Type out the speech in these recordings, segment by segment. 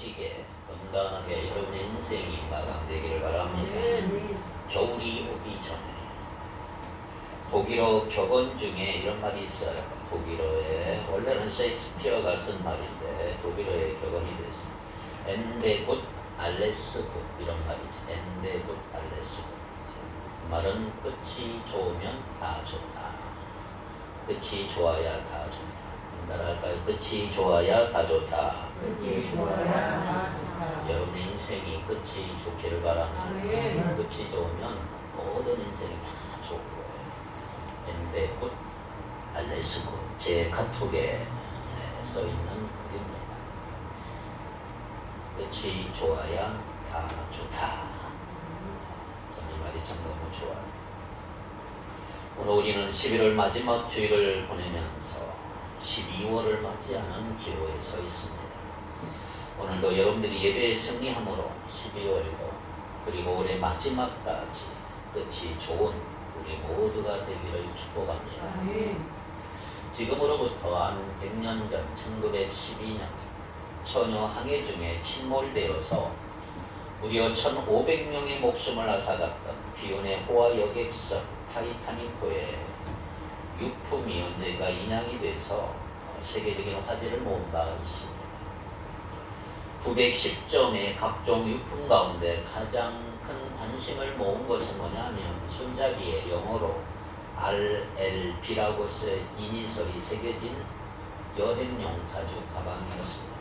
멋지게 건강하게 여러분의 인생이 마감되기를 바랍니다. 겨울이 오기 전에. 독일어 격언 중에 이런 말이 있어요. 독일어에 원래는 셰익스피어가 쓴 말인데 독일어의 격언이 됐어요. 엔데 굿 알레스 굿 이런 말이 있어요. 엔데 굿 알레스 굿. 그 말은 끝이 좋으면 다 좋다. 끝이 좋아야 다 좋다. 따라할까요? 끝이 좋아야 다 좋다. 끝이 좋아야 다 좋다. 여러분의 인생이 끝이 좋기를 바랍니다. 끝이 좋으면 모든 인생이 다 좋은 거예요. 엔데 굿 알레스 굿. 제 카톡에 써있는 글입니다. 끝이 좋아야 다 좋다. 저는 이 말이 참 너무 좋아요. 오늘 우리는 11월 마지막 주일을 보내면서 12월을 맞이하는 기로에 서 있습니다. 오늘도 여러분들이 예배에 승리함으로 12월도 그리고 올해 마지막까지 끝이 좋은 우리 모두가 되기를 축복합니다. 지금으로부터 한 100년 전 1912년 처녀 항해 중에 침몰되어서 무려 1,500명의 목숨을 앗아갔던 비운의 호화 여객선 타이타닉호의 유품이 언젠가 인양이 돼서 세계적인 화제를 모은 바가 있습니다. 910점의 각종 유품 가운데 가장 큰 관심을 모은 것은 뭐냐면 손잡이에 영어로 RLB라고 쓰여 이니셜이 새겨진 여행용 가죽 가방이었습니다.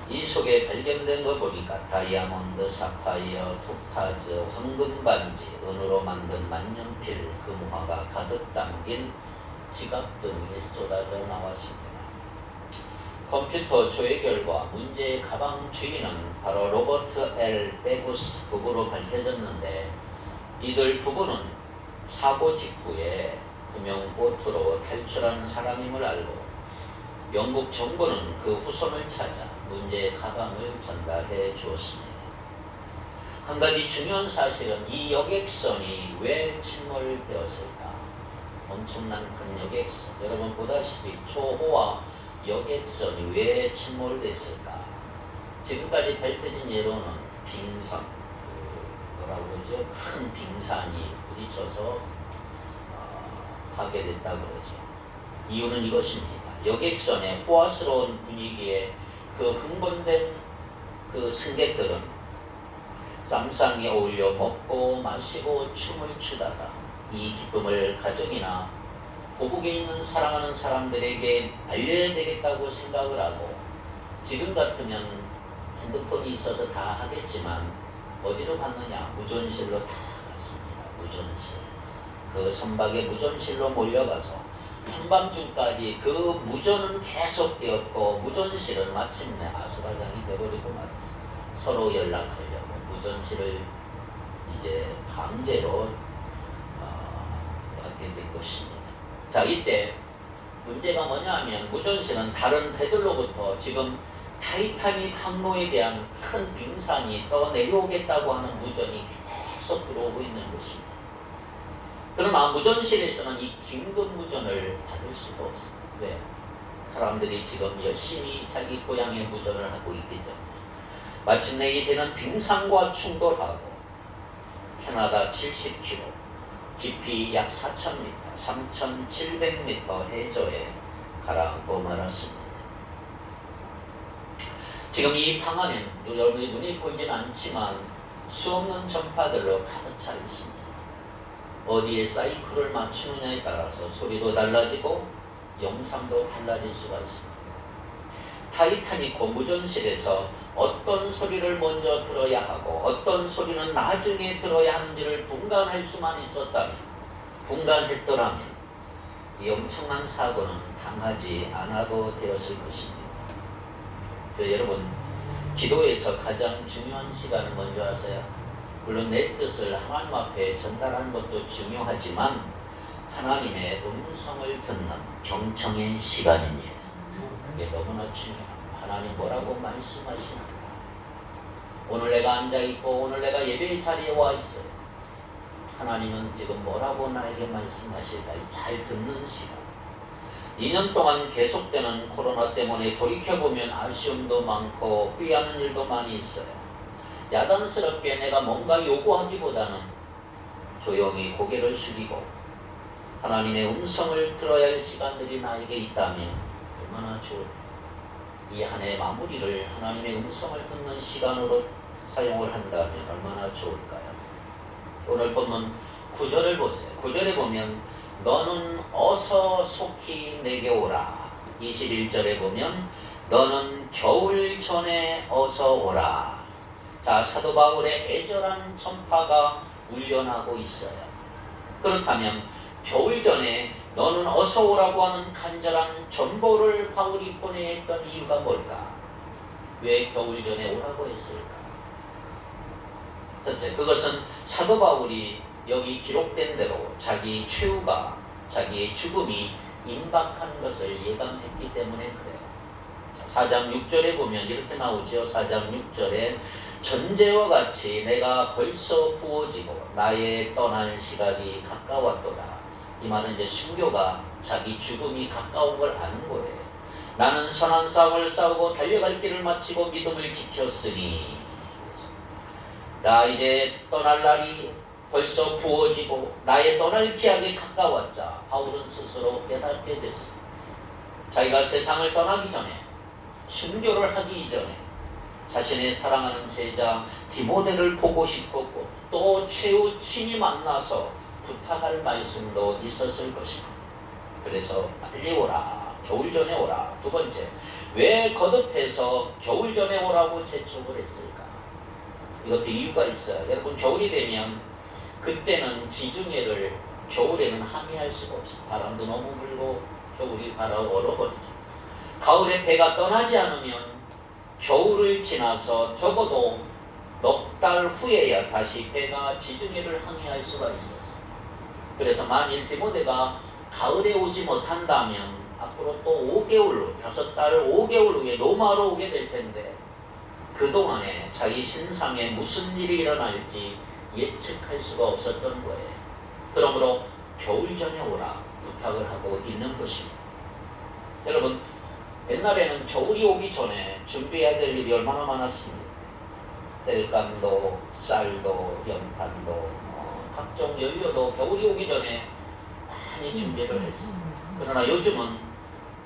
이 속에 발견된 거 보니까 다이아몬드, 사파이어, 토파즈, 황금 반지, 은으로 만든 만년필, 금화가 가득 담긴 지갑 등이 쏟아져 나왔습니다. 컴퓨터 조회 결과 문제의 가방 주인은 바로 로버트 L. 베구스 부부로 밝혀졌는데 이들 부부는 사고 직후에 구명보트로 탈출한 사람임을 알고 영국 정부는 그 후손을 찾아 문제의 가방을 전달해 주었습니다. 한 가지 중요한 사실은 이 여객선이 왜 침몰되었을까? 엄청난 큰 여객선. 여러분 보다시피 초호화 여객선이 왜 침몰됐을까? 지금까지 밝혀진 예로는 빙산, 뭐라고 그러죠? 큰 빙산이 부딪혀서 파괴됐다고 그러죠. 이유는 이것입니다. 여객선의 호화스러운 분위기에 그 흥분된 그 승객들은 쌍쌍이 어울려 먹고 마시고 춤을 추다가 이 기쁨을 가족이나 고국에 있는 사랑하는 사람들에게 알려야 되겠다고 생각을 하고 지금 같으면 핸드폰이 있어서 다 하겠지만 어디로 갔느냐? 무전실로 다 갔습니다. 무전실. 그 선박의 무전실로 몰려가서 한밤중까지 그 무전은 계속되었고 무전실은 마침내 아수라장이 되어버리고 말이죠. 서로 연락하려고 무전실을 이제 강제로 받게 된 것입니다. 자, 이때 문제가 뭐냐 하면 무전실은 다른 배들로부터 지금 타이타닉 항로에 대한 큰 빙산이 떠내려오겠다고 하는 무전이 계속 들어오고 있는 것입니다. 그러나 무전실에서는 이 긴급 무전을 받을 수도 없습니다. 왜? 사람들이 지금 열심히 자기 고향의 무전을 하고 있기 때문에 마침내 이 배는 빙산과 충돌하고 캐나다 70km, 깊이 약 4,000m, 3,700m 해저에 가라앉고 말았습니다. 지금 이 방안엔 여러분의 눈이 보이진 않지만 수없는 전파들로 가득 차 있습니다. 어디에 사이클을 맞추느냐에 따라서 소리도 달라지고 영상도 달라질 수가 있습니다. 타이타닉호 무전실에서 어떤 소리를 먼저 들어야 하고 어떤 소리는 나중에 들어야 하는지를 분간할 수만 있었다면, 분간했더라면 이 엄청난 사고는 당하지 않아도 되었을 것입니다. 여러분, 기도에서 가장 중요한 시간은 뭔지 아세요? 물론 내 뜻을 하나님 앞에 전달하는 것도 중요하지만 하나님의 음성을 듣는 경청의 시간입니다. 그게 너무나 중요합니다. 하나님 뭐라고 말씀하시는가? 오늘 내가 앉아있고 오늘 내가 예배의 자리에 와 있어요. 하나님은 지금 뭐라고 나에게 말씀하실까? 잘 듣는 시간. 2년 동안 계속되는 코로나 때문에 돌이켜보면 아쉬움도 많고 후회하는 일도 많이 있어요. 야단스럽게 내가 뭔가 요구하기보다는 조용히 고개를 숙이고 하나님의 음성을 들어야 할 시간들이 나에게 있다면 얼마나 좋을까. 이 한 해 마무리를 하나님의 음성을 듣는 시간으로 사용을 한다면 얼마나 좋을까요? 오늘 본문 9절을 보세요. 9절에 보면 너는 어서 속히 내게 오라. 21절에 보면 너는 겨울 전에 어서 오라. 자, 사도 바울의 애절한 전파가 울려나고 있어요. 그렇다면 겨울 전에 너는 어서 오라고 하는 간절한 전보를 바울이 보내야 했던 이유가 뭘까? 왜 겨울 전에 오라고 했을까? 첫째, 그것은 사도 바울이 여기 기록된 대로 자기 최후가, 자기의 죽음이 임박한 것을 예감했기 때문에 그래요. 4장 6절에 보면 이렇게 나오죠. 4장 6절에 전제와 같이 내가 벌써 부어지고 나의 떠날 시각이 가까웠도다. 이 말은 이제 순교가 자기 죽음이 가까운 걸 아는 거예요. 나는 선한 싸움을 싸우고 달려갈 길을 마치고 믿음을 지켰으니 나 이제 떠날 날이 벌써 부어지고 나의 떠날 기약이 가까웠자 바울은 스스로 깨닫게 됐어요. 자기가 세상을 떠나기 전에 순교를 하기 이전에 자신의 사랑하는 제자 디모데를 보고 싶었고 또 최후 친히 만나서 부탁할 말씀도 있었을 것이고 그래서 빨리 오라, 겨울 전에 오라. 두 번째, 왜 거듭해서 겨울 전에 오라고 재촉을 했을까? 이것도 이유가 있어요. 여러분 겨울이 되면 그때는 지중해를 겨울에는 항해할 수가 없어요. 바람도 너무 불고 겨울이 바로 얼어버리죠. 가을에 배가 떠나지 않으면 겨울을 지나서 적어도 넉 달 후에야 다시 배가 지중해를 항해할 수가 있었어요. 그래서 만일 디모데가 가을에 오지 못한다면 앞으로 또 5개월, 5달, 5개월 후에 로마로 오게 될 텐데 그동안에 자기 신상에 무슨 일이 일어날지 예측할 수가 없었던 거예요. 그러므로 겨울 전에 오라 부탁을 하고 있는 것입니다. 여러분 옛날에는 겨울이 오기 전에 준비해야 될 일이 얼마나 많았습니까? 땔감도, 쌀도, 연탄도, 각종 연료도 겨울이 오기 전에 많이 준비를 했어요. 그러나 요즘은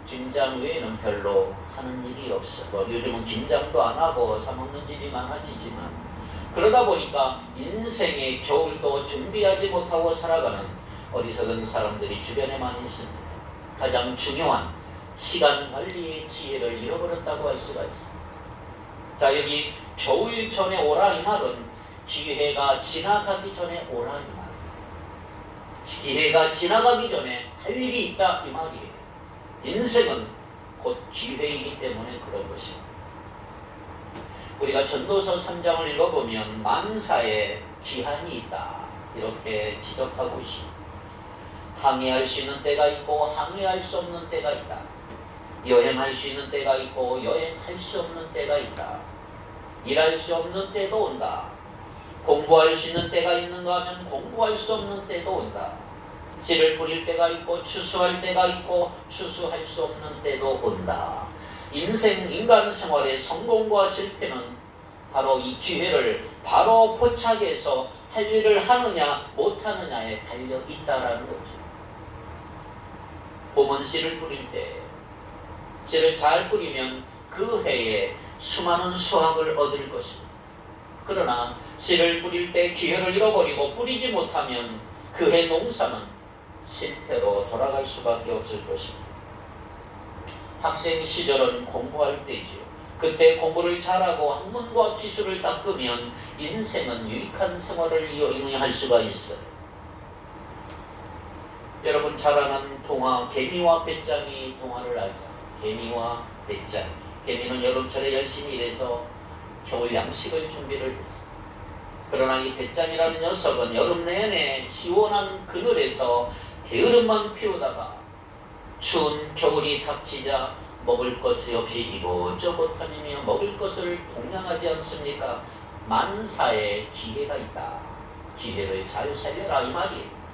김장 외에는 별로 하는 일이 없어. 요즘은 김장도 안 하고 사 먹는 집이 많아지지만 그러다 보니까 인생의 겨울도 준비하지 못하고 살아가는 어리석은 사람들이 주변에 많이 있습니다. 가장 중요한 시간 관리의 지혜를 잃어버렸다고 할 수가 있습니다. 자, 여기 겨울 전에 오라 이 말은 기회가 지나가기 전에 오라 이 말이에요. 기회가 지나가기 전에 할 일이 있다 이 말이에요. 인생은 곧 기회이기 때문에 그런 것입니다. 우리가 전도서 3장을 읽어보면 만사에 기한이 있다 이렇게 지적하고 있습니다. 항해할 수 있는 때가 있고 항해할 수 없는 때가 있다. 여행할 수 있는 때가 있고 여행할 수 없는 때가 있다. 일할 수 없는 때도 온다. 공부할 수 있는 때가 있는가 하면 공부할 수 없는 때도 온다. 씨를 뿌릴 때가 있고 추수할 때가 있고 추수할 수 없는 때도 온다. 인간 생활의 성공과 실패는 바로 이 기회를 바로 포착해서 할 일을 하느냐 못하느냐에 달려 있다라는 거죠. 봄은 씨를 뿌릴 때 씨를 잘 뿌리면 그 해에 수많은 수확을 얻을 것입니다. 그러나 씨를 뿌릴 때 기회를 잃어버리고 뿌리지 못하면 그 해 농사는 실패로 돌아갈 수밖에 없을 것입니다. 학생 시절은 공부할 때지요. 그때 공부를 잘하고 학문과 기술을 닦으면 인생은 유익한 생활을 영위할 수가 있어요. 여러분 잘 아는 동화 개미와 배짱이 동화를 알죠. 개미와 배짱이. 개미는 여름철에 열심히 일해서 겨울 양식을 준비를 했습니다. 그러나 이 배짱이라는 녀석은 여름 내내 시원한 그늘에서 게으름만 피우다가 추운 겨울이 닥치자 먹을 것이 없이 이곳저곳 다니며 먹을 것을 동냥하지 않습니까? 만사에 기회가 있다. 기회를 잘 살려라 이 말이에요.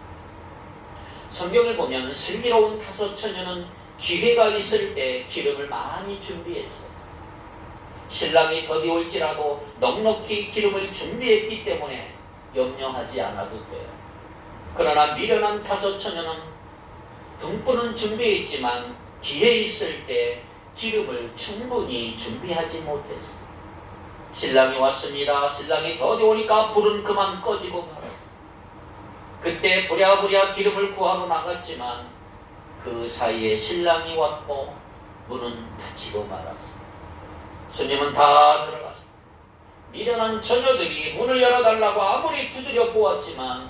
성경을 보면 슬기로운 5 처녀는 기회가 있을 때 기름을 많이 준비했어요. 신랑이 더디 올지라도 넉넉히 기름을 준비했기 때문에 염려하지 않아도 돼요. 그러나 미련한 다섯 처녀는 등불은 준비했지만 기회 있을 때 기름을 충분히 준비하지 못했어요. 신랑이 왔습니다. 신랑이 더디 오니까 불은 그만 꺼지고 말았어요. 그때 부랴부랴 기름을 구하러 나갔지만 그 사이에 신랑이 왔고 문은 닫히고 말았어요. 손님은 다 들어갔어요. 미련한 처녀들이 문을 열어달라고 아무리 두드려 보았지만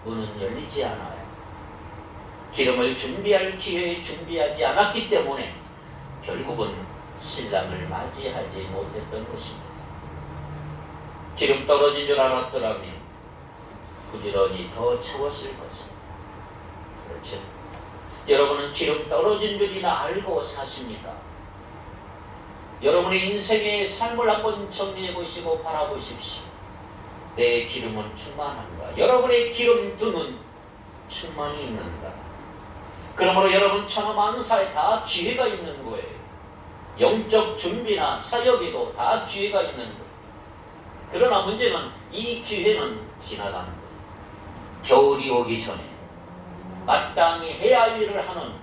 문은 열리지 않아요. 기름을 준비할 기회에 준비하지 않았기 때문에 결국은 신랑을 맞이하지 못했던 것입니다. 기름 떨어진 줄 알았더라면 부지런히 더 채웠을 것입니다. 그렇죠? 여러분은 기름 떨어진 줄이나 알고 사십니까? 여러분의 인생의 삶을 한번 정리해 보시고 바라보십시오. 내 기름은 충만한가? 여러분의 기름 등은 충만히 있는가? 그러므로 여러분 천하만사에 다 기회가 있는 거예요. 영적 준비나 사역에도 다 기회가 있는 거예요. 그러나 문제는 이 기회는 지나가는 거예요. 겨울이 오기 전에 마땅히 해야 할 일을 하는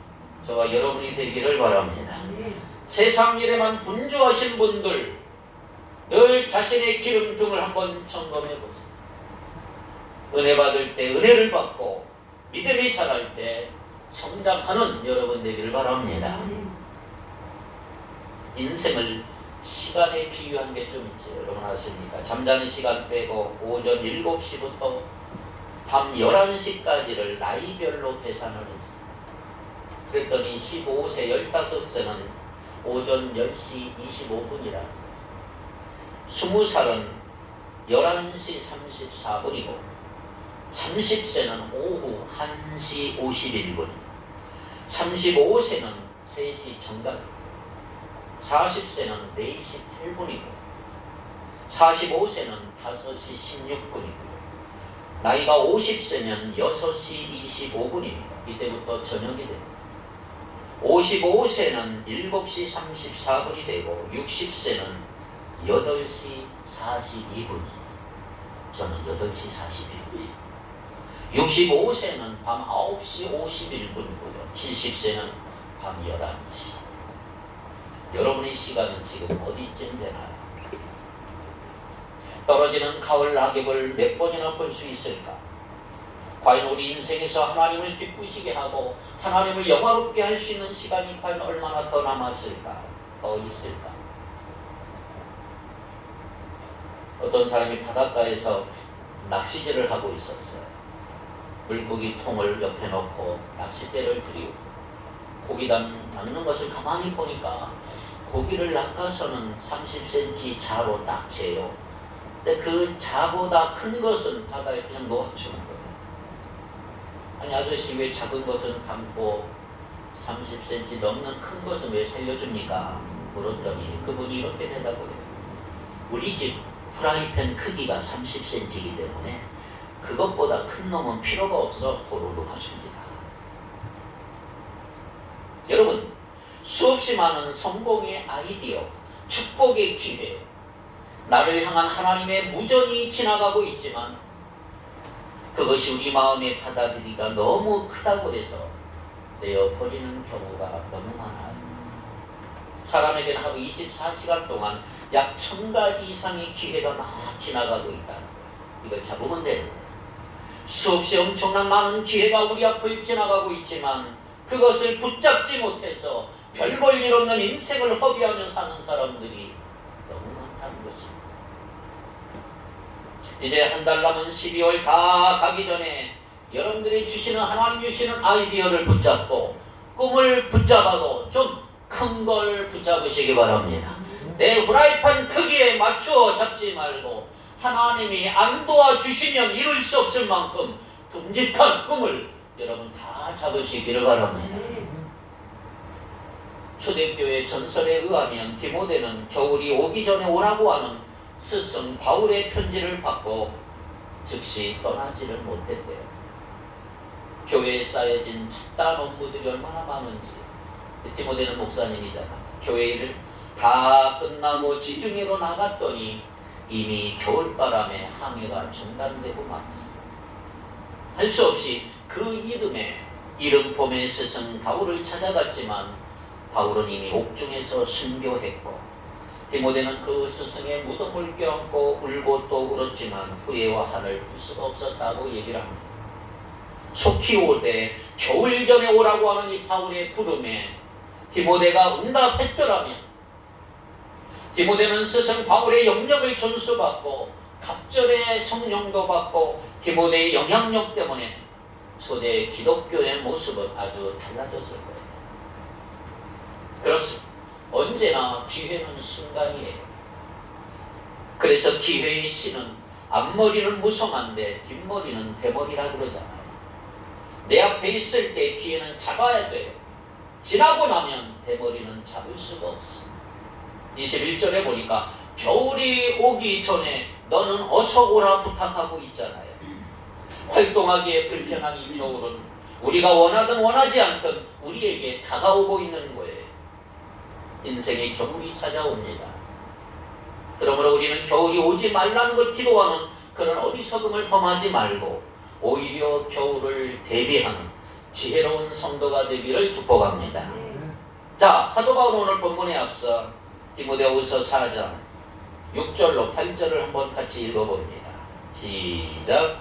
저와 여러분이 되기를 바랍니다. 세상 일에만 분주하신 분들 늘 자신의 기름 등을 한번 점검해 보세요. 은혜 받을 때 은혜를 받고 믿음이 자랄 때 성장하는 여러분 되기를 바랍니다. 인생을 시간에 비유한 게 좀 있죠. 여러분 아십니까? 잠자는 시간 빼고 오전 7시부터 밤 11시까지를 나이별로 계산을 했어요. 그랬더니 15세, 15세는 오전 10시 25분이라 20살은 11시 34분이고 30세는 오후 1시 51분 35세는 3시 정각 40세는 4시 8분이고 45세는 5시 16분이고 나이가 50세면 6시 25분입니다. 이때부터 저녁이 됩니다. 55세는 7시 34분이 되고 60세는 8시 42분이에요. 저는 8시 42분이에요. 65세는 밤 9시 51분이고요. 70세는 밤 11시. 여러분의 시간은 지금 어디쯤 되나요? 떨어지는 가을 낙엽을 몇 번이나 볼 수 있을까? 과연 우리 인생에서 하나님을 기쁘시게 하고 하나님을 영화롭게 할 수 있는 시간이 과연 얼마나 더 남았을까? 더 있을까? 어떤 사람이 바닷가에서 낚시질을 하고 있었어요. 물고기 통을 옆에 놓고 낚싯대를 들이고 고기 낚는 것을 가만히 보니까 고기를 낚아서는 30cm 자로 딱 재요. 근데 그 자보다 큰 것은 바다에 그냥 놓아주는 거예요. 아니 아저씨 왜 작은 것은 감고 30cm 넘는 큰 것은 왜 살려줍니까? 물었더니 그분이 이렇게 대답을 해요. 우리 집 프라이팬 크기가 30cm이기 때문에 그것보다 큰 놈은 필요가 없어 도로 놓아줍니다. 여러분 수없이 많은 성공의 아이디어, 축복의 기회, 나를 향한 하나님의 무전이 지나가고 있지만 그것이 우리 마음에 받아들이기가 너무 크다고 해서 내어버리는 경우가 너무 많아요. 사람에게는 하루 24시간 동안 약 1000가지 이상의 기회가 막 지나가고 있다는 거예요. 이걸 잡으면 되는데 수없이 엄청난 많은 기회가 우리 앞을 지나가고 있지만 그것을 붙잡지 못해서 별 볼 일 없는 인생을 허비하며 사는 사람들이 너무 많다는 것입니다. 이제 한 달 남은 12월 다 가기 전에 여러분들이 주시는 하나님 주시는 아이디어를 붙잡고 꿈을 붙잡아도 좀 큰 걸 붙잡으시기 바랍니다. 내 후라이팬 크기에 맞추어 잡지 말고 하나님이 안 도와주시면 이룰 수 없을 만큼 끔찍한 꿈을 여러분 다 잡으시기를 바랍니다. 초대교회 전설에 의하면 디모데는 겨울이 오기 전에 오라고 하는 스승 바울의 편지를 받고 즉시 떠나지를 못했대요. 교회에 쌓여진 첩단 업무들이 얼마나 많은지 디모데는 목사님이잖아. 교회 일을 다 끝나고 지중해로 나갔더니 이미 겨울바람에 항해가 중단되고 말았어. 할 수 없이 그 이듬해 이른 봄에 스승 바울을 찾아갔지만 바울은 이미 옥중에서 순교했고 디모데는 그 스승의 무덤을 껴안고 울고 또 울었지만 후회와 한을 풀 수가 없었다고 얘기를 합니다. 속히 오되 겨울 전에 오라고 하는 이 바울의 부름에 디모데가 응답했더라면 디모데는 스승 바울의 영역을 전수받고 갑절의 성령도 받고 디모데의 영향력 때문에 초대 기독교의 모습은 아주 달라졌을 거예요. 그렇습니다. 언제나 기회는 순간이에요. 그래서 기회의 신은 앞머리는 무성한데 뒷머리는 대머리라 그러잖아요. 내 앞에 있을 때 기회는 잡아야 돼요. 지나고 나면 대머리는 잡을 수가 없어. 21절에 보니까 겨울이 오기 전에 너는 어서 오라 부탁하고 있잖아요. 활동하기에 불편한 이 겨울은 우리가 원하든 원하지 않든 우리에게 다가오고 있는 거예요. 인생의 겨울이 찾아옵니다. 그러므로 우리는 겨울이 오지 말라는 걸 기도하는 그런 어리석음을 범하지 말고 오히려 겨울을 대비하는 지혜로운 성도가 되기를 축복합니다. 자, 사도 바울은 오늘 본문에 앞서 디모데후서 4장 6절로 8절을 한번 같이 읽어봅니다. 시작.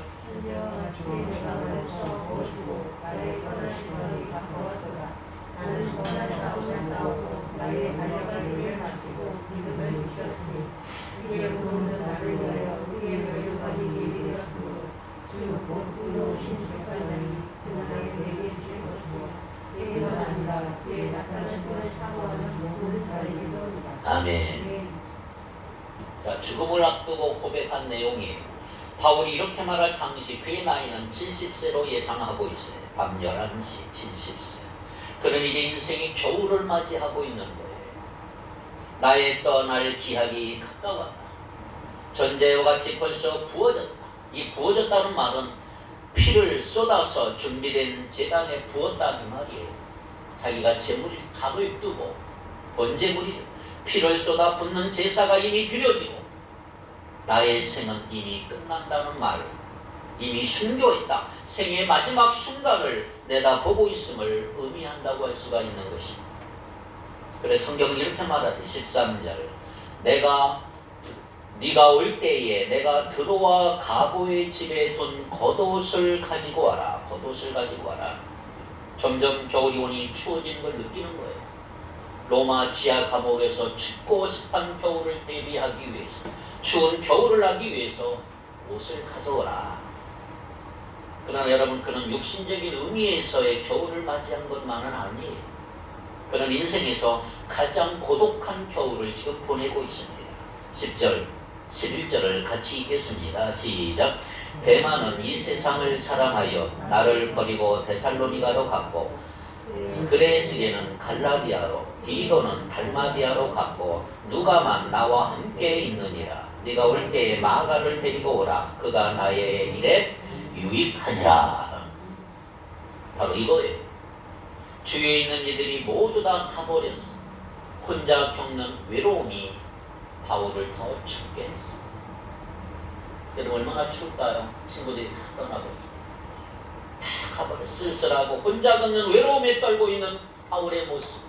나는 선한 싸움을 싸우고 나의 달려갈 일을 마치고 믿음을 지켰으니 이제 구원은 나를 위하여 우리의 멸류관이 예비되었으므로 주 곧 의로우신 재판장이 그날에 내게 주실 것이며 내게만 아니라 주의 나타나심을 사모하는 모든 자에게도 아멘. 자, 죽음을 앞두고 고백한 내용이에요. 바울이 이렇게 말할 당시 그의 나이는 70세로 예상하고 있어요. 밤 11시 70세. 그는 이제 인생의 겨울을 맞이하고 있는 거예요. 나의 떠날 기약이 가까웠다. 전제와 같이 벌써 부어졌다. 이 부어졌다는 말은 피를 쏟아서 준비된 제단에 부었다는 말이에요. 자기가 제물이 각을 뜨고 번제물이 피를 쏟아 붓는 제사가 이미 드려지고 나의 생은 이미 끝난다는 말, 이미 순교했다. 생의 마지막 순간을 내다보고 있음을 의미한다고 할 수가 있는 것입니다. 그래서 성경은 이렇게 말하지. 13절 네가 올 때에 내가 드로아 가보의 집에 둔 겉옷을 가지고 와라. 겉옷을 가지고 와라. 점점 겨울이 오니 추워지는 걸 느끼는 거예요. 로마 지하 감옥에서 춥고 습한 겨울을 대비하기 위해서, 추운 겨울을 하기 위해서 옷을 가져오라. 그러나 여러분, 그는 육신적인 의미에서의 겨울을 맞이한 것만은 아니에요. 그는 인생에서 가장 고독한 겨울을 지금 보내고 있습니다. 10절, 11절을 같이 읽겠습니다. 시작. 데마는 이 세상을 사랑하여 나를 버리고 데살로니가로 갔고 그레스게는 갈라디아로, 디도는 달마디아로 갔고 누가만 나와 함께 있느니라. 네가 올 때에 마가를 데리고 오라. 그가 나의 일에 유익하니라. 바로 이거예요. 주위에 있는 이들이 모두 다 가버렸어. 혼자 겪는 외로움이 바울을 더 춥게 했어. 여러분, 얼마나 추울까요? 친구들이 다 떠나버려. 다 가버려. 쓸쓸하고 혼자 겪는 외로움에 떨고 있는 바울의 모습.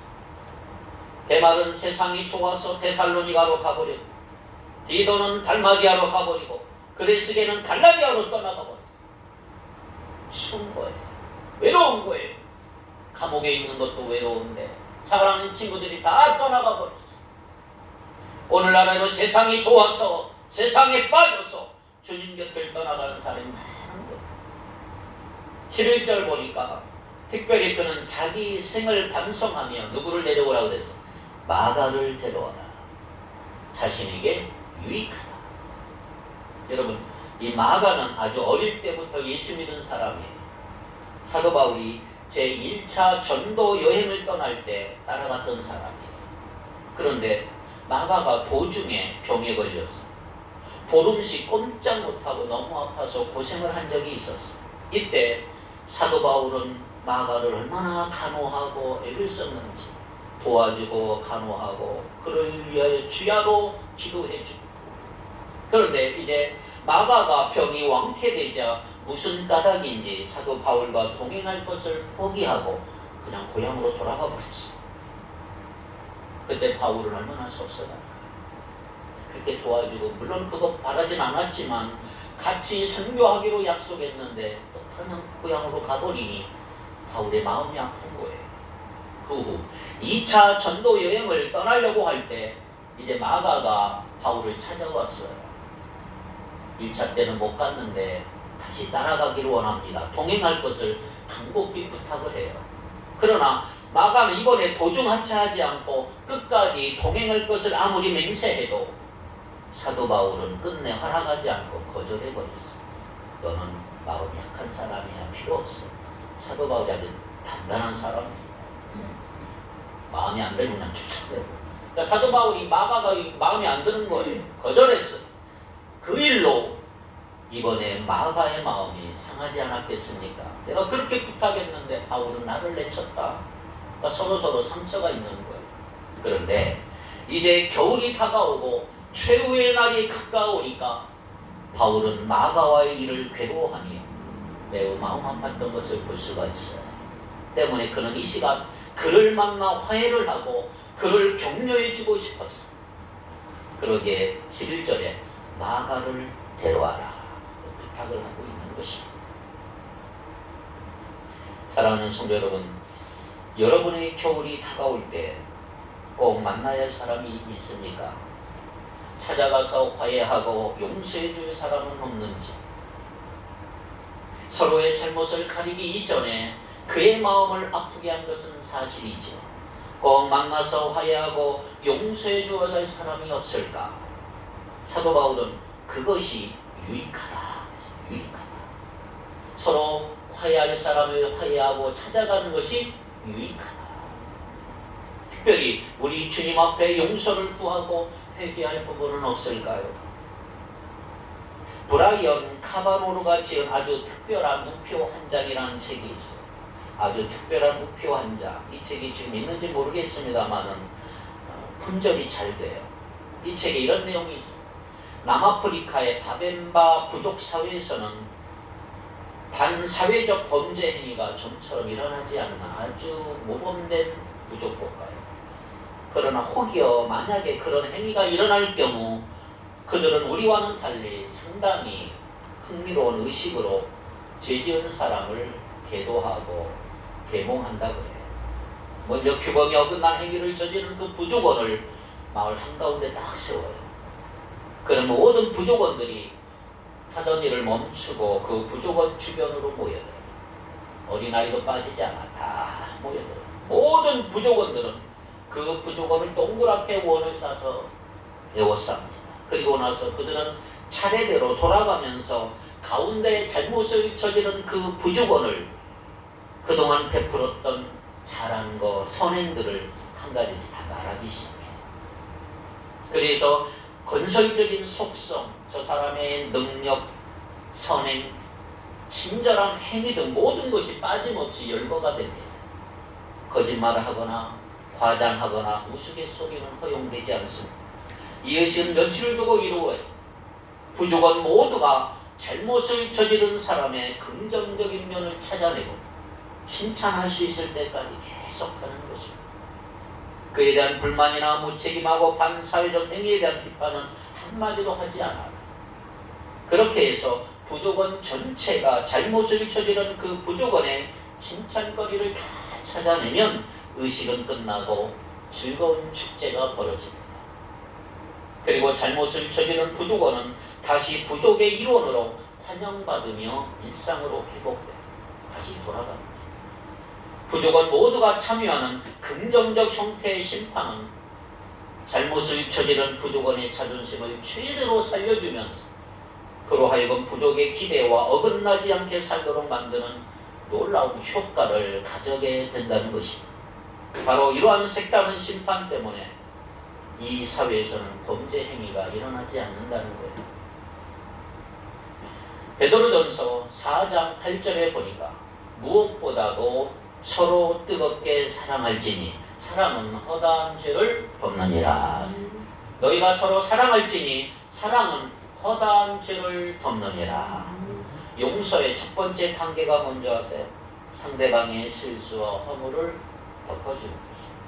데말은 세상이 좋아서 데살로니가로 가버렸고, 디도는 달마디아로 가버리고, 그레스게는 갈라디아로 떠나가버렸어. 추운 거예요. 외로운 거예요. 감옥에 있는 것도 외로운데 사랑하는 친구들이 다 떠나가버렸어. 오늘날에도 세상이 좋아서, 세상에 빠져서 주님 곁을 떠나가는 사람이 많은 거예요. 11절 보니까 특별히 그는 자기 생을 반성하며 누구를 데려오라고 그랬어? 마가를 데려와라. 자신에게 유익하다. 여러분, 이 마가는 아주 어릴 때부터 예수 믿은 사람이에요. 사도 바울이 제1차 전도 여행을 떠날 때 따라갔던 사람이에요. 그런데 마가가 도중에 병에 걸렸어. 보름씩 꼼짝 못하고 너무 아파서 고생을 한 적이 있었어. 이때 사도 바울은 마가를 얼마나 간호하고 애를 썼는지, 도와주고 간호하고 그를 위하여 주야로 기도해주고. 그런데 이제 마가가 병이 왕쾌되자 무슨 까닭인지 사도 바울과 동행할 것을 포기하고 그냥 고향으로 돌아가 버렸어. 그때 바울은 얼마나 섭섭할까. 그렇게 도와주고 물론 그거 바라진 않았지만 같이 선교하기로 약속했는데 또 그냥 고향으로 가버리니 바울의 마음이 아픈 거예요. 그 후 2차 전도 여행을 떠나려고 할 때 이제 마가가 바울을 찾아왔어요. 1차 때는 못 갔는데 다시 따라가기를 원합니다. 동행할 것을 간곡히 부탁을 해요. 그러나 마가는 이번에 도중하차하지 않고 끝까지 동행할 것을 아무리 맹세해도 사도 바울은 끝내 허락하지 않고 거절해버렸어. 너는 마음이 약한 사람이야. 필요 없어. 사도 바울이 아주 단단한 사람이야. 마음이 안 들면 그냥 쫓아내고. 그러니까 사도 바울이 마가가 마음이 안 드는 거예요. 거절했어. 그 일로 이번에 마가의 마음이 상하지 않았겠습니까? 내가 그렇게 부탁했는데 바울은 나를 내쳤다. 그러니까 서로 상처가 있는 거예요. 그런데 이제 겨울이 다가오고 최후의 날이 가까우니까 바울은 마가와의 일을 괴로워하니 매우 마음 아팠던 것을 볼 수가 있어요. 때문에 그는 이 시간 그를 만나 화해를 하고 그를 격려해 주고 싶었어. 그러기에 11절에 마가를 데려와라 부탁을 하고 있는 것입니다. 사랑하는 성도 여러분, 여러분의 겨울이 다가올 때 꼭 만나야 할 사람이 있습니까? 찾아가서 화해하고 용서해 줄 사람은 없는지, 서로의 잘못을 가리기 이전에 그의 마음을 아프게 한 것은 사실이지요. 꼭 만나서 화해하고 용서해 주어야 할 사람이 없을까? 사도 바울은 그것이 유익하다. 유익하다. 서로 화해할 사람을 화해하고 찾아가는 것이 유익하다. 특별히 우리 주님 앞에 용서를 구하고 회개할 부분은 없을까요? 브라이언 카바노르가 지은 아주 특별한 우표 한 장이라는 책이 있어요. 아주 특별한 우표 한 장. 이 책이 지금 있는지 모르겠습니다만은 품절이 잘 돼요. 이 책에 이런 내용이 있어요. 남아프리카의 바벤바 부족 사회에서는 반사회적 범죄 행위가 좀처럼 일어나지 않는 아주 모범된 부족 국가예요. 그러나 혹여 만약에 그런 행위가 일어날 경우 그들은 우리와는 달리 상당히 흥미로운 의식으로 죄지은 사람을 계도하고 계몽한다 그래요. 먼저 규범이 어긋난 행위를 저지른 그 부족원을 마을 한가운데 딱 세워요. 그러면 모든 부족원들이 하던 일을 멈추고 그 부족원 주변으로 모여들어요. 어린아이도 빠지지 않아. 다 모여들어요. 모든 부족원들은 그 부족원을 동그랗게 원을 싸서 에워쌉니다. 그리고 나서 그들은 차례대로 돌아가면서 가운데 잘못을 저지른 그 부족원을 그동안 베풀었던 잘한 거, 선행들을 한 가지씩 다 말하기 시작해요. 그래서 건설적인 속성, 저 사람의 능력, 선행, 친절한 행위 등 모든 것이 빠짐없이 열거가 됩니다. 거짓말을 하거나 과장하거나 우스갯소리는 허용되지 않습니다. 이 의식은 며칠을 두고 이루어요. 부족원 모두가 잘못을 저지른 사람의 긍정적인 면을 찾아내고 칭찬할 수 있을 때까지 계속하는 것입니다. 그에 대한 불만이나 무책임하고 반사회적 행위에 대한 비판은 한마디도 하지 않아요. 그렇게 해서 부족원 전체가 잘못을 저지른 그 부족원의 칭찬거리를 다 찾아내면 의식은 끝나고 즐거운 축제가 벌어집니다. 그리고 잘못을 저지른 부족원은 다시 부족의 일원으로 환영받으며 일상으로 회복돼 다시 돌아갑니다. 부족원 모두가 참여하는 긍정적 형태의 심판은 잘못을 저지른 부족원의 자존심을 최대로 살려주면서 그로 하여금 부족의 기대와 어긋나지 않게 살도록 만드는 놀라운 효과를 가져게 된다는 것입니다. 바로 이러한 색다른 심판 때문에 이 사회에서는 범죄 행위가 일어나지 않는다는 거예요. 베드로전서 4장 8절에 보니까 무엇보다도 서로 뜨겁게 사랑할지니 사랑은 허다한 죄를 덮느니라. 너희가 서로 사랑할지니 사랑은 허다한 죄를 덮느니라. 용서의 첫 번째 단계가 뭔지 아세요? 상대방의 실수와 허물을 덮어주는 것입니다.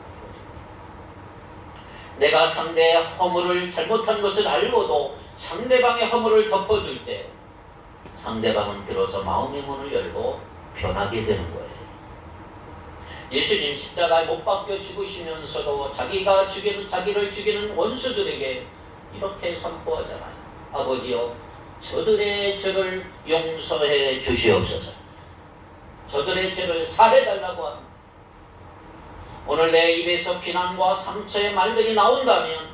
내가 상대의 허물을 잘못한 것을 알고도 상대방의 허물을 덮어줄 때 상대방은 비로소 마음의 문을 열고 변하게 되는 거예요. 예수님 십자가에 못 박혀 죽으시면서도 자기를 죽이는 원수들에게 이렇게 선포하잖아요. 아버지여, 저들의 죄를 용서해 주시옵소서. 저들의 죄를 사해달라고 합니다. 오늘 내 입에서 비난과 상처의 말들이 나온다면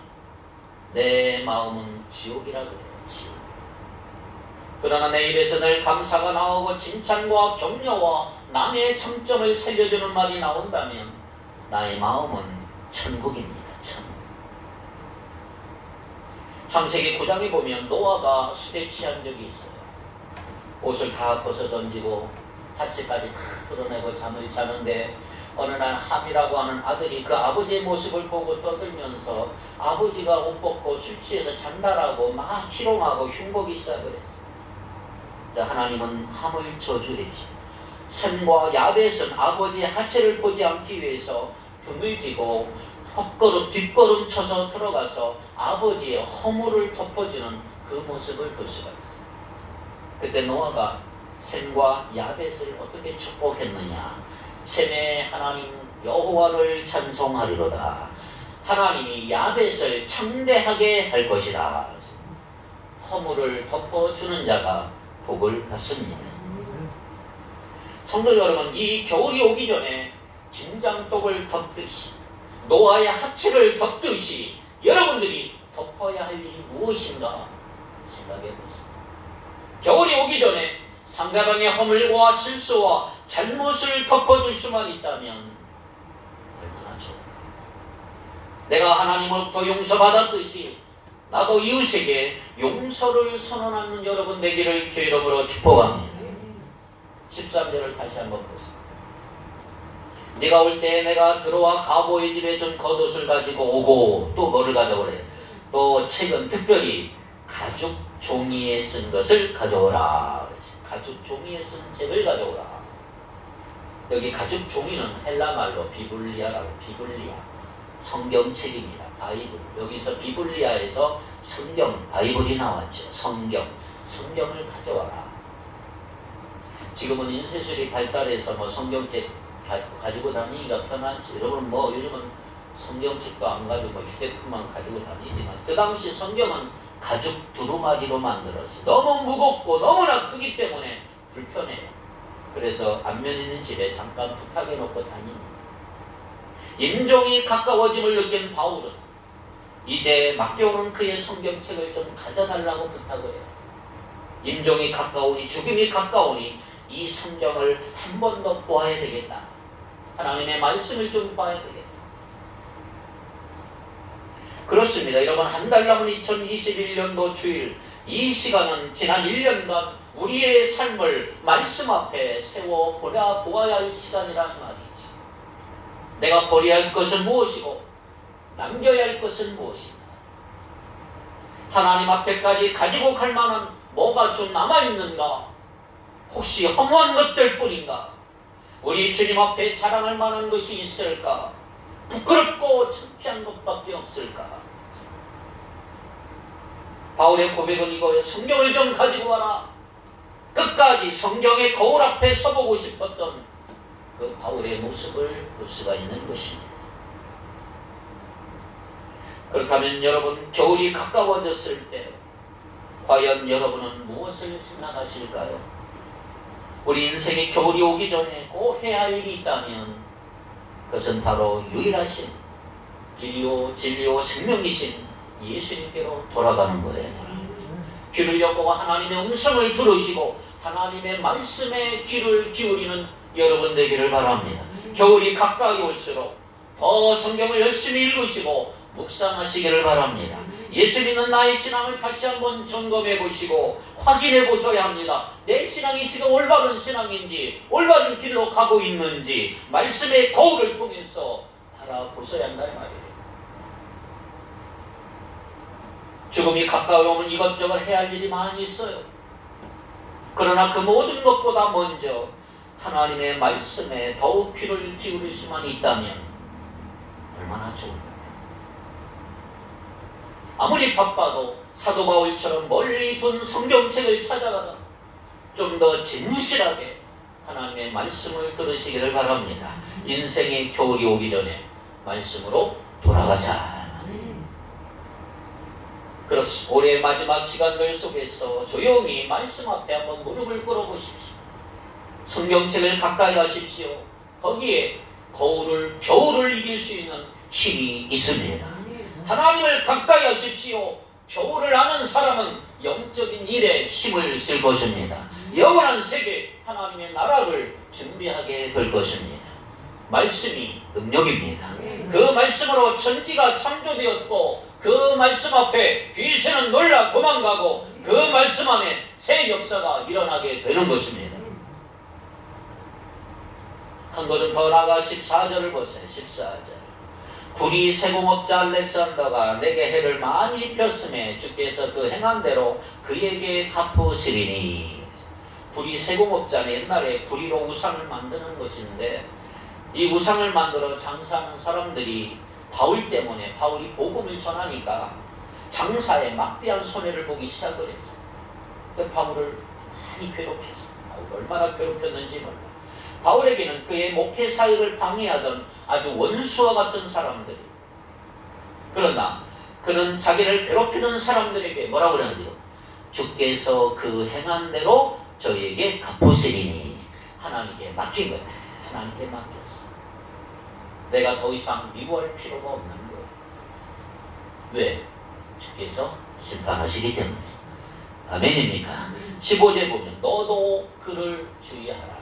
내 마음은 지옥이라 그래요. 지옥. 그러나 내 입에서 늘 감사가 나오고 칭찬과 격려와 남의 장점을 살려주는 말이 나온다면 나의 마음은 천국입니다. 천국. 창세기 9장에 보면 노아가 술에 취한 적이 있어요. 옷을 다 벗어던지고 하체까지 다 드러내고 잠을 자는데 어느 날 함이라고 하는 아들이 그 아버지의 모습을 보고 떠들면서 아버지가 옷 벗고 술 취해서 잔다라고 막 희롱하고 흉보기 시작을 했어요. 하나님은 함을 저주했지. 셈과 야벳은 아버지의 하체를 보지 않기 위해서 등을 지고 뒷걸음 쳐서 들어가서 아버지의 허물을 덮어주는 그 모습을 볼 수가 있어요. 그때 노아가 셈과 야벳을 어떻게 축복했느냐. 셈의 하나님 여호와를 찬송하리로다. 하나님이 야벳을 창대하게 할 것이다. 허물을 덮어주는 자가 복을 받습니다. 성도 여러분, 이 겨울이 오기 전에 김장독을 덮듯이 노아의 하체를 덮듯이 여러분들이 덮어야 할 일이 무엇인가 생각해 보세요. 겨울이 오기 전에 상대방의 허물과 실수와 잘못을 덮어줄 수만 있다면 얼마나 좋을까. 내가 하나님으로부터 용서받았듯이 나도 이웃에게 용서를 선언하는 여러분 되기를 주의 이름으로 축복합니다. 13절을 다시 한번 보세요. 네가 올 때 내가 들어와 가보의 집에 둔 겉옷을 가지고 오고 또 뭐를 가져오래? 또 책은 특별히 가죽 종이에 쓴 것을 가져오라. 가죽 종이에 쓴 책을 가져오라. 여기 가죽 종이는 헬라 말로 비블리아라고, 비블리아 성경책입니다. 바이블. 여기서 비블리아에서 성경, 바이블이 나왔죠. 성경을 가져와라. 지금은 인쇄술이 발달해서 성경책 가지고 다니기가 편하지. 여러분 요즘은 성경책도 안 가지고 휴대폰만 가지고 다니지만 그 당시 성경은 가죽 두루마리로 만들었어요. 너무 무겁고 너무나 크기 때문에 불편해요. 그래서 앞면 있는 집에 잠깐 부탁해 놓고 다닙니다. 임종이 가까워짐을 느낀 바울은 이제 맡겨오는 그의 성경책을 좀 가져달라고 부탁을 해요. 임종이 가까우니, 죽음이 가까우니 이 성경을 한 번 더 보아야 되겠다. 하나님의 말씀을 좀 봐야 되겠다. 그렇습니다. 여러분, 한 달 남은 2021년도 주일, 이 시간은 지난 1년간 우리의 삶을 말씀 앞에 세워 보아야 할 시간이라는 말이지. 내가 버려야 할 것은 무엇이고 남겨야 할 것은 무엇인가. 하나님 앞에까지 가지고 갈 만한 뭐가 좀 남아있는가. 혹시 허무한 것들 뿐인가. 우리 주님 앞에 자랑할 만한 것이 있을까. 부끄럽고 창피한 것밖에 없을까. 바울의 고백은 이거예요. 성경을 좀 가지고 와라. 끝까지 성경의 거울 앞에 서보고 싶었던 그 바울의 모습을 볼 수가 있는 것입니다. 그렇다면 여러분, 겨울이 가까워졌을 때 과연 여러분은 무엇을 생각하실까요? 우리 인생에 겨울이 오기 전에 꼭 해야 할 일이 있다면 그것은 바로 유일하신 길이요 진리요 생명이신 예수님께로 돌아가는 거예요. 귀를 열고 하나님의 음성을 들으시고 하나님의 말씀에 귀를 기울이는 여러분 되기를 바랍니다. 겨울이 가까이 올수록 더 성경을 열심히 읽으시고 묵상하시기를 바랍니다. 예수 믿는 나의 신앙을 다시 한번 점검해 보시고 확인해 보셔야 합니다. 내 신앙이 지금 올바른 신앙인지 올바른 길로 가고 있는지 말씀의 거울을 통해서 바라보셔야 한다 이 말이에요. 죽음이 가까이 오면 이것저것 해야 할 일이 많이 있어요. 그러나 그 모든 것보다 먼저 하나님의 말씀에 더욱 귀를 기울일 수만 있다면 얼마나 좋을까요? 아무리 바빠도 사도 바울처럼 멀리 둔 성경책을 찾아가다 좀 더 진실하게 하나님의 말씀을 들으시기를 바랍니다. 인생의 겨울이 오기 전에 말씀으로 돌아가자. 그렇습니다. 올해의 마지막 시간들 속에서 조용히 말씀 앞에 한번 무릎을 꿇어보십시오. 성경책을 가까이 하십시오. 거기에 겨울을 이길 수 있는 힘이 있습니다. 하나님을 가까이 하십시오. 겨울을 아는 사람은 영적인 일에 힘을 쓸 것입니다. 영원한 세계 하나님의 나라를 준비하게 될 것입니다. 말씀이 능력입니다. 그 말씀으로 천지가 창조되었고 그 말씀 앞에 귀신은 놀라 도망가고 그 말씀 안에 새 역사가 일어나게 되는 것입니다. 한 걸음 더 나아가 14절을 보세요. 14절. 구리 세공업자 알렉산더가 내게 해를 많이 입혔음에 주께서 그 행한 대로 그에게 갚으시리니. 구리 세공업자는 옛날에 구리로 우상을 만드는 것인데 이 우상을 만들어 장사하는 사람들이 바울이 복음을 전하니까 장사에 막대한 손해를 보기 시작을 했어요. 그 바울을 많이 괴롭혔어요. 바울을 얼마나 괴롭혔는지 몰라. 바울에게는 그의 목회 사역을 방해하던 아주 원수와 같은 사람들이, 그러나 그는 자기를 괴롭히는 사람들에게 뭐라고 그러는지요? 주께서 그 행한 대로 저에게 갚으시리니. 하나님께 맡긴 거다. 하나님께 맡겼어. 내가 더 이상 미워할 필요가 없는 거예요. 왜? 주께서 심판하시기 때문에. 아멘입니까? 15절 보면 너도 그를 주의하라.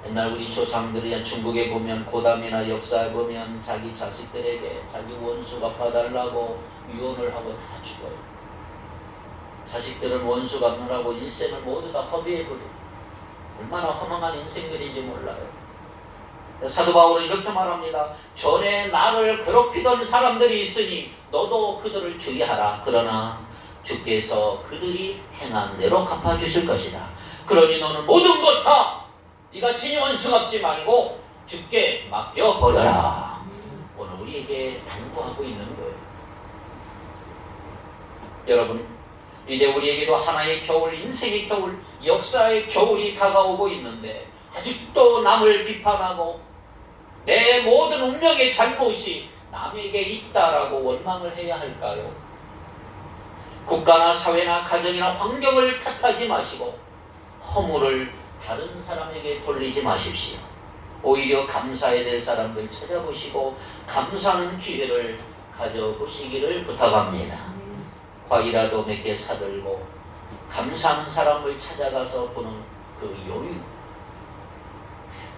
옛날 우리 조상들이 중국에 보면 고담이나 역사에 보면 자기 자식들에게 자기 원수 갚아달라고 유언을 하고 다 죽어요. 자식들은 원수 갚느라고 일생을 모두 다 허비해버려요. 얼마나 허망한 인생들인지 몰라요. 사도 바울은 이렇게 말합니다. 전에 나를 괴롭히던 사람들이 있으니 너도 그들을 주의하라. 그러나 주께서 그들이 행한 대로 갚아주실 것이다. 그러니 너는 모든 것 다 네가 친히 원수 갚지 말고 주께 맡겨버려라. 오늘 우리에게 당부하고 있는 거예요. 여러분, 이제 우리에게도 하나의 겨울, 인생의 겨울, 역사의 겨울이 다가오고 있는데 아직도 남을 비판하고 내 모든 운명의 잘못이 남에게 있다라고 원망을 해야 할까요? 국가나 사회나 가정이나 환경을 탓하지 마시고 허물을 다른 사람에게 돌리지 마십시오. 오히려 감사해야 될 사람들 찾아보시고 감사하는 기회를 가져보시기를 부탁합니다. 과일이라도 몇 개 사들고 감사하는 사람을 찾아가서 보는 그 여유,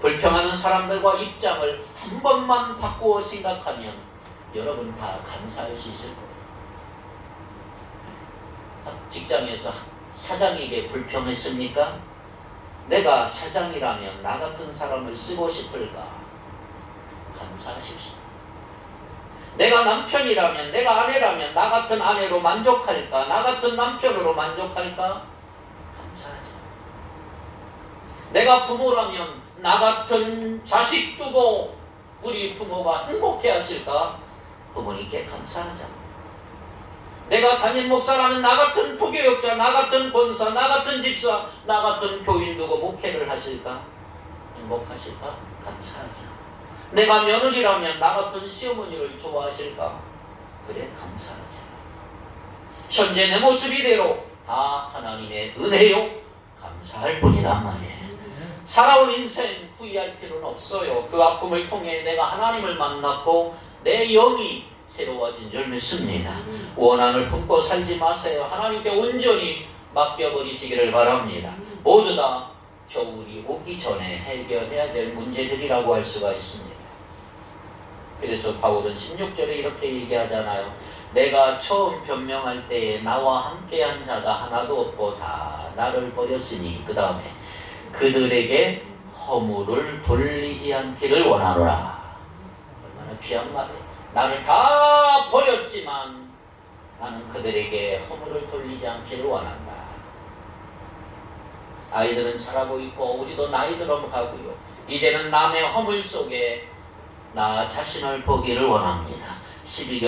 불평하는 사람들과 입장을 한 번만 바꾸어 생각하면 여러분 다 감사할 수 있을 거예요. 직장에서 사장에게 불평했습니까? 내가 사장이라면 나 같은 사람을 쓰고 싶을까? 감사하십시오. 내가 남편이라면, 내가 아내라면 나 같은 아내로 만족할까? 나 같은 남편으로 만족할까? 감사하죠. 내가 부모라면 나 같은 자식 두고 우리 부모가 행복해 하실까? 부모님께 감사하자. 내가 담임 목사라면 나 같은 부교육자, 나 같은 권사, 나 같은 집사, 나 같은 교인 두고 목회를 하실까? 행복하실까? 감사하자. 내가 며느리라면 나 같은 시어머니를 좋아하실까? 그래, 감사하자. 현재 내 모습 이대로 다 하나님의 은혜요, 감사할 뿐이란 말이에요. 살아온 인생 후회할 필요는 없어요. 그 아픔을 통해 내가 하나님을 만났고 내 영이 새로워진 줄 믿습니다. 원한을 품고 살지 마세요. 하나님께 온전히 맡겨버리시기를 바랍니다. 모두 다 겨울이 오기 전에 해결해야 될 문제들이라고 할 수가 있습니다. 그래서 바울은 16절에 이렇게 얘기하잖아요. 내가 처음 변명할 때에 나와 함께한 자가 하나도 없고 다 나를 버렸으니, 그 다음에 그들에게 허물을 돌리지 않기를 원하노라. 얼마나 귀한 말이에요. 나를 다 버렸지만 나는 그들에게 허물을 돌리지 않기를 원한다. 아이들은 자라고 있고 우리도 나이 들어가고요. 이제는 남의 허물 속에 나 자신을 보기를 원합니다. 시비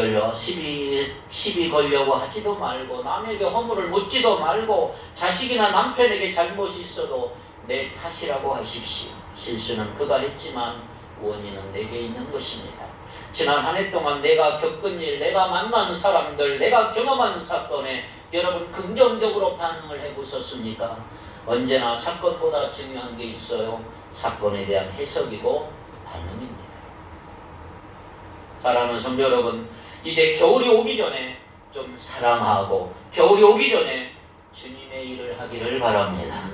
걸려고 하지도 말고, 남에게 허물을 묻지도 말고, 자식이나 남편에게 잘못이 있어도 내 탓이라고 하십시오. 실수는 그가 했지만 원인은 내게 있는 것입니다. 지난 한 해 동안 내가 겪은 일, 내가 만난 사람들, 내가 경험한 사건에 여러분 긍정적으로 반응을 해보셨습니까? 언제나 사건보다 중요한 게 있어요. 사건에 대한 해석이고 반응입니다. 사랑하는 성도 여러분, 이제 겨울이 오기 전에 좀 사랑하고, 겨울이 오기 전에 주님의 일을 하기를 바랍니다.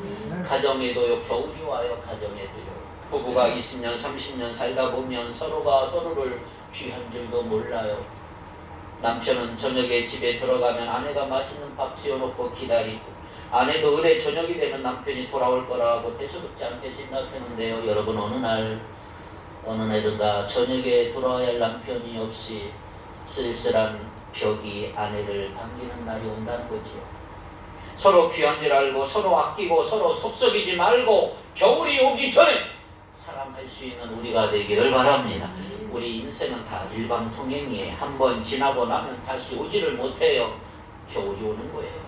가정에도요, 겨울이 와요. 가정에도요. 부부가 20년, 30년 살다 보면 서로가 서로를 귀한 줄도 몰라요. 남편은 저녁에 집에 들어가면 아내가 맛있는 밥 지어놓고 기다리고, 아내도 을에 저녁이 되면 남편이 돌아올 거라고 대수롭지 않게 생각했는데요. 여러분, 어느 날은 다 저녁에 돌아와야 할 남편이 없이 쓸쓸한 벽이 아내를 반기는 날이 온다는 거죠. 서로 귀한 줄 알고, 서로 아끼고, 서로 속썩이지 말고 겨울이 오기 전에 사랑할 수 있는 우리가 되기를 바랍니다. 우리 인생은 다 일방통행이에요. 한번 지나고 나면 다시 오지를 못해요. 겨울이 오는 거예요.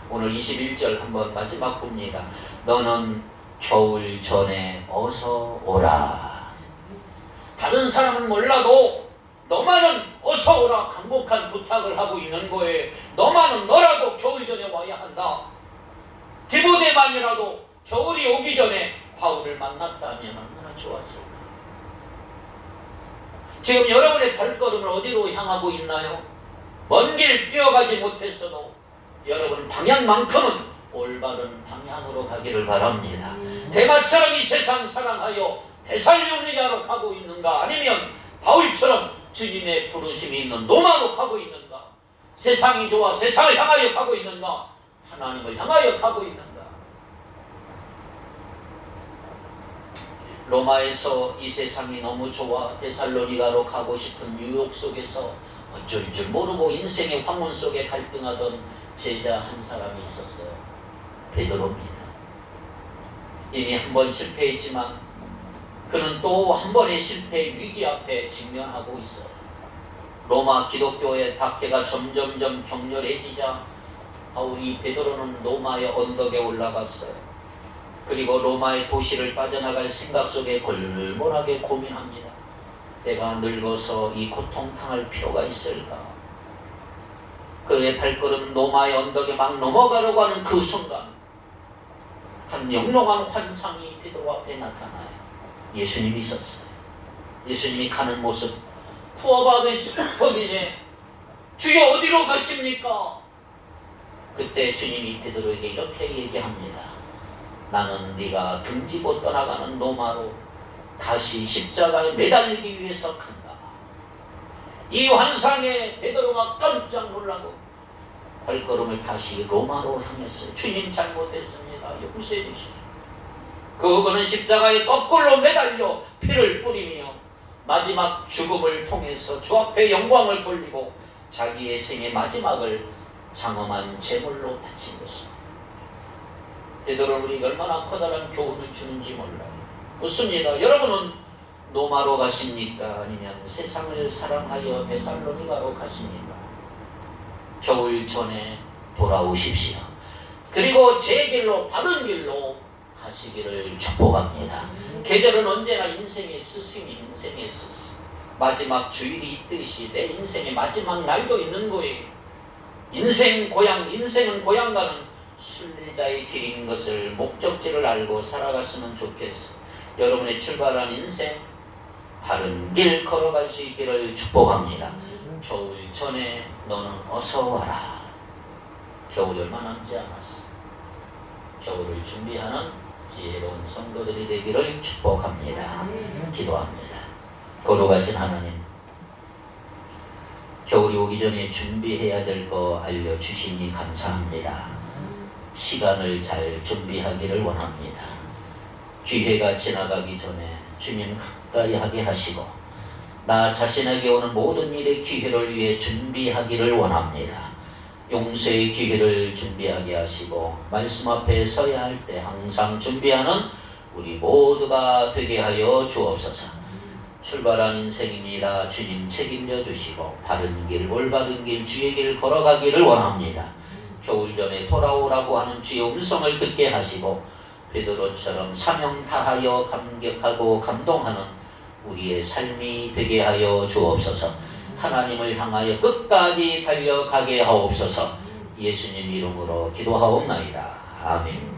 오늘 21절 한번 마지막 봅니다. 너는 겨울 전에 어서 오라. 다른 사람은 몰라도 너만은 어서 오라 간곡한 부탁을 하고 있는 거예요. 너라도 겨울 전에 와야 한다. 디모데만이라도 겨울이 오기 전에 바울을 만났다면 얼마나 좋았을까. 지금 여러분의 발걸음을 어디로 향하고 있나요? 먼 길 뛰어가지 못했어도 여러분 방향만큼은 올바른 방향으로 가기를 바랍니다. 대마처럼 이 세상 사랑하여 데살로니가로 가고 있는가, 아니면 바울처럼 주님의 부르심이 있는 로마로 가고 있는가, 세상이 좋아 세상을 향하여 가고 있는가, 하나님을 향하여 가고 있는가. 로마에서 이 세상이 너무 좋아 데살로니가로 가고 싶은 유혹 속에서 어쩔 줄 모르고 인생의 황혼 속에 갈등하던 제자 한 사람이 있었어요. 베드로입니다. 이미 한 번 실패했지만 그는 또 한 번의 실패의 위기 앞에 직면하고 있어요. 로마 기독교의 박해가 점점점 격렬해지자 바울이 베드로는 로마의 언덕에 올라갔어요. 그리고 로마의 도시를 빠져나갈 생각 속에 골몰하게 고민합니다. 내가 늙어서 이 고통 당할 필요가 있을까? 그의 발걸음 로마의 언덕에 막 넘어가려고 하는 그 순간 한 영롱한 환상이 베드로 앞에 나타나요. 예수님이 있었어요. 예수님이 가는 모습, 구원받으신 범인의 주여 어디로 가십니까? 그때 주님이 베드로에게 이렇게 얘기합니다. 나는 네가 등지고 떠나가는 로마로 다시 십자가에 매달리기 위해서 간다. 이 환상에 베드로가 깜짝 놀라고 발걸음을 다시 로마로 향했어요. 주님 잘못했습니다. 용서해 주십시오. 그분은 십자가에 거꾸로 매달려 피를 뿌리며 마지막 죽음을 통해서 주 앞에 영광을 돌리고 자기의 생의 마지막을 장엄한 제물로 바친 것입니다. 베드로는 우리에게 얼마나 커다란 교훈을 주는지 몰라요. 묻습니다. 여러분은 로마로 가십니까? 아니면 세상을 사랑하여 데살로니가로 가십니까? 겨울 전에 돌아오십시오. 그리고 제 길로, 바른 길로 가시기를 축복합니다. 계절은 언제나 인생의 스승이, 인생의 스승. 마지막 주일이 있듯이 내 인생의 마지막 날도 있는 거예요. 인생은 고향 가는 순례자의 길인 것을, 목적지를 알고 살아갔으면 좋겠어. 여러분의 출발한 인생 바른 길 걸어갈 수 있기를 축복합니다. 겨울 전에 너는 어서 와라. 겨울이 얼마 남지 않았어. 겨울을 준비하는 지혜로운 성도들이 되기를 축복합니다. 기도합니다. 거룩하신 하나님, 겨울이 오기 전에 준비해야 될 거 알려주시니 감사합니다. 시간을 잘 준비하기를 원합니다. 기회가 지나가기 전에 주님 가까이 하게 하시고 나 자신에게 오는 모든 일의 기회를 위해 준비하기를 원합니다. 용서의 기회를 준비하게 하시고 말씀 앞에 서야 할 때 항상 준비하는 우리 모두가 되게 하여 주옵소서. 출발한 인생입니다. 주님 책임져 주시고 바른 길, 올바른 길, 주의 길 걸어가기를 원합니다. 겨울 전에 돌아오라고 하는 주의 음성을 듣게 하시고 베드로처럼 사명 다하여 감격하고 감동하는 우리의 삶이 되게 하여 주옵소서. 하나님을 향하여 끝까지 달려가게 하옵소서. 예수님 이름으로 기도하옵나이다. 아멘.